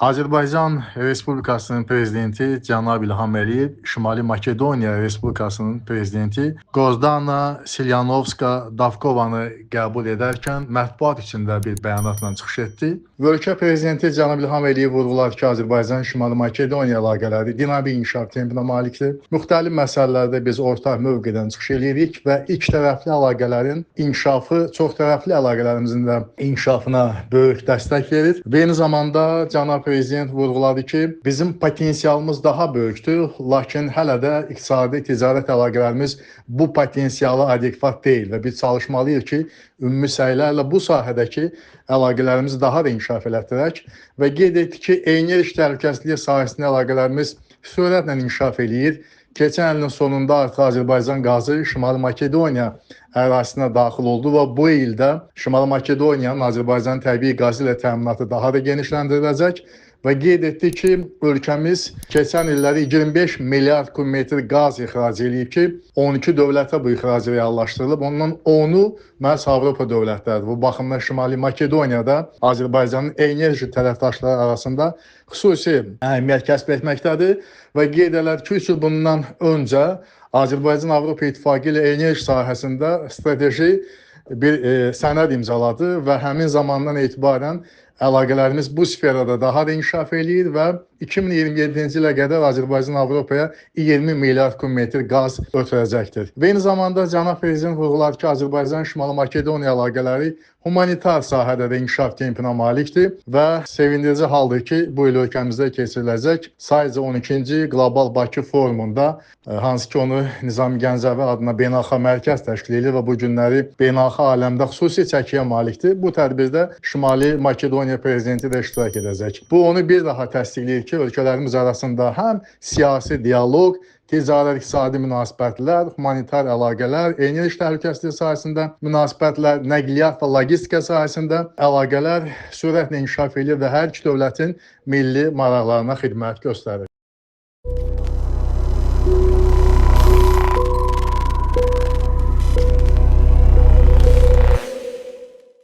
Azərbaycan Respublikasının prezidenti cənab İlham Əliyev, Şimali Makedoniya Respublikasının prezidenti Qozdana Silyanovska-Davkovanı qəbul edərkən mətbuat içində bir bəyanatla çıxış etdi. Ölkə prezidenti cənab İlham Əliyev vurğuladı ki, Azərbaycan Şimali Makedoniya əlaqələri dinamik inkişaf tempinə malikdir. Müxtəlif məsələlərdə biz ortaq mövqedən çıxış edirik və ilk tərəfli əlaqələrin inkişafı çoxtərəfli əlaqələrimizin də inkişafına böyük dəstək verir. Və eyni zamanda cənab prezident vurğuladı ki, bizim potensialımız daha böyükdür, lakin hələ də iqtisadi ticarət əlaqələrimiz bu potensiala adekvat deyil və biz çalışmalıyıq ki, ümumi səylərlə bu sahədəki əlaqələrimizi daha da inkişaf elətdirək və qeyd etdi ki, enerji təhlükəsizliyi sahəsində əlaqələrimiz sürətlə inkişaf eləyir. Keçən ilin sonunda artıq Azərbaycan qazı Şimali Makedoniya ərazisinə daxil oldu və bu ildə Şimali Makedoniyanın Azərbaycan təbii qazı ilə təminatı daha da genişləndiriləcək və qeyd etdi ki, ölkəmiz keçən illəri 25 milyard kubmetr qaz ixrac edib ki, 12 dövlətə bu ixrac reallaşdırılıb. Ondan 10-u məhz Avropa dövlətləridir. Bu baxımdan Şimali Makedoniyada Azərbaycanın enerji tərəfdaşları arasında xüsusi əhəmiyyət kəsb etməkdədir və qeyd edir ki, 3 il bundan öncə Azərbaycan Avropa İttifaqı ilə enerji sahəsində strateji bir sənəd imzaladı və həmin zamandan etibarən əlaqələrimiz bu sferada daha da inkişaf eləyir və 2027-ci ilə qədər Azərbaycan Avropaya 20 milyard kubmetr qaz ötürəcəkdir. Və eyni zamanda cənab prezident vurğuladı ki, Azərbaycan Şimali Makedoniya əlaqələri humanitar sahədə də inkişaf tempinə malikdir və sevindirici haldır ki, bu il ölkəmizdə keçiriləcək sadəcə 12-ci Qlobal Bakı forumunda, hansı ki onu Nizami Gəncəvi adına beynəlxalq mərkəz təşkil edir və bu günləri beynəlxalq aləmdə xüsusi çəkiyə malikdir. Bu tədbirdə Şimali Makedoniya prezidenti də iştirak edəcək. Bu onu bir daha təsdiqləyir ki, ölkələrimiz arasında həm siyasi dialoq, ticarət, iqtisadi münasibətlər, humanitar əlaqələr, enerji təhlükəsizliyi sahəsində münasibətlər, nəqliyyat və logistika sahəsində əlaqələr sürətlə inkişaf edir və hər iki dövlətin milli maraqlarına xidmət göstərir.